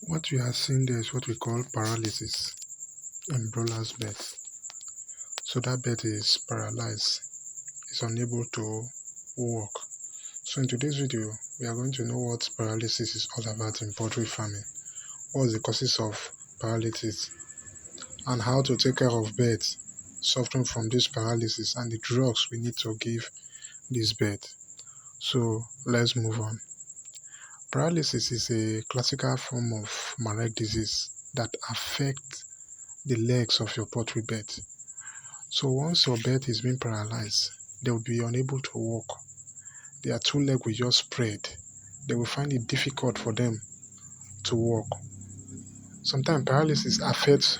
What we are seeing there is what we call paralysis in broiler's bed. So that bed is paralyzed, is unable to walk. So in today's video, we are going to know what paralysis is all about in poultry farming, what are the causes of paralysis, and how to take care of birds suffering from this paralysis and the drugs we need to give this bird. So let's move on. Paralysis is a classical form of Marek disease that affects the legs of your poultry bed. So once your bed is being paralyzed, they will be unable to walk. Their two legs will just spread. They will find it difficult for them to walk. Sometimes paralysis affects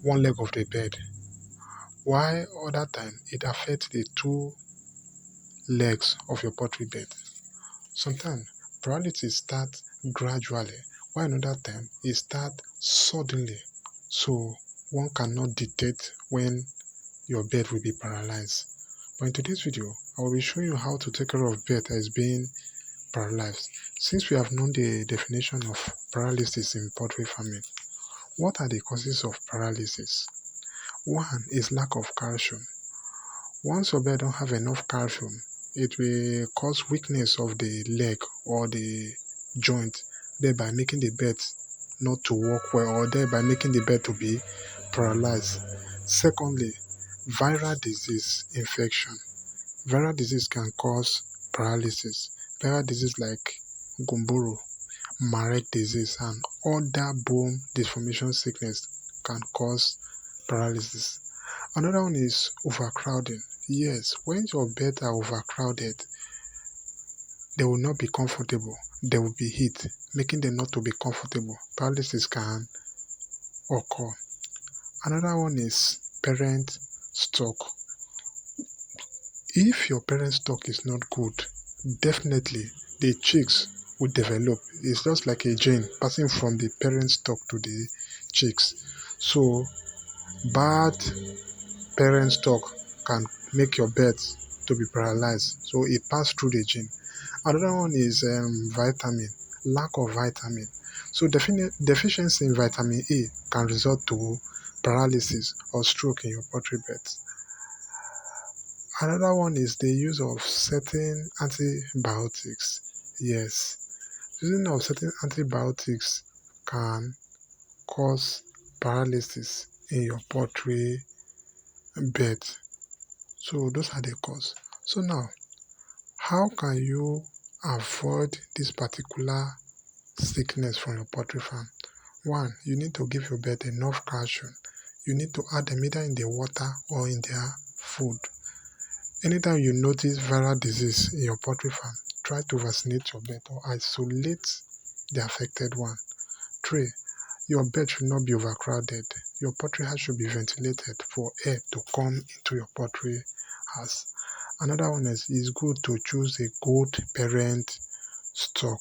one leg of the bed, while other time it affects the two legs of your poultry bed. Sometimes paralysis starts gradually, while another time it starts suddenly. So one cannot detect when your bed will be paralyzed. But in today's video, I will be showing you how to take care of bed that is being paralyzed. Since we have known the definition of paralysis in poultry farming, what are the causes of paralysis? One is lack of calcium. Once your bed don't have enough calcium, it will cause weakness of the leg or the joint, thereby making the bed not to work well, or thereby making the bed to be paralyzed. Secondly, viral disease infection. Viral disease can cause paralysis. Viral disease like gumboro, Marek disease, and other bone deformation sickness can cause paralysis. Another one is overcrowding. Yes, when your beds are overcrowded, they will not be comfortable. There will be heat, making them not to be comfortable. Paralysis can occur. Another one is parent stock. If your parent stock is not good, definitely the chicks will develop. It's just like a gene passing from the parent stock to the chicks. So bad parent stock can make your birds to be paralyzed. So it passed through the gene. Another one is vitamin, lack of vitamin. So deficiency in vitamin A can result to paralysis or stroke in your poultry beds. Another one is the use of certain antibiotics. Yes, using of certain antibiotics can cause paralysis in your poultry bed. So those are the cause. So now, how can you avoid this particular sickness from your poultry farm? One, you need to give your bird enough calcium. You need to add them either in the water or in their food. Anytime you notice viral disease in your poultry farm, try to vaccinate your bird or isolate the affected one. 3, your bed should not be overcrowded. Your poultry house should be ventilated for air to come into your poultry house. Another one is it's good to choose a good parent stock.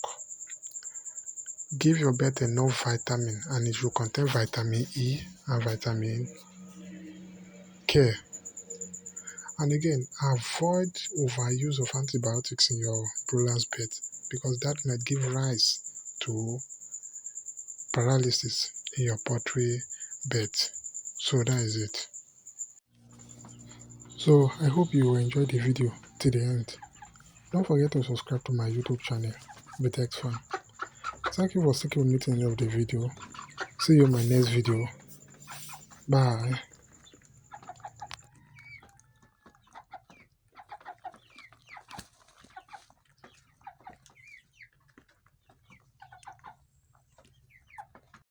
Give your bird enough vitamin, and it should contain vitamin E and vitamin K. And again, avoid overuse of antibiotics in your broiler's bed, because that might give rise to paralysis in your poultry bed. So that is it. So I hope you enjoyed the video to the end. Don't forget to subscribe to my YouTube channel, Vitex Farm. Thank you for sticking with me to the end of the video. See you in my next video. Bye.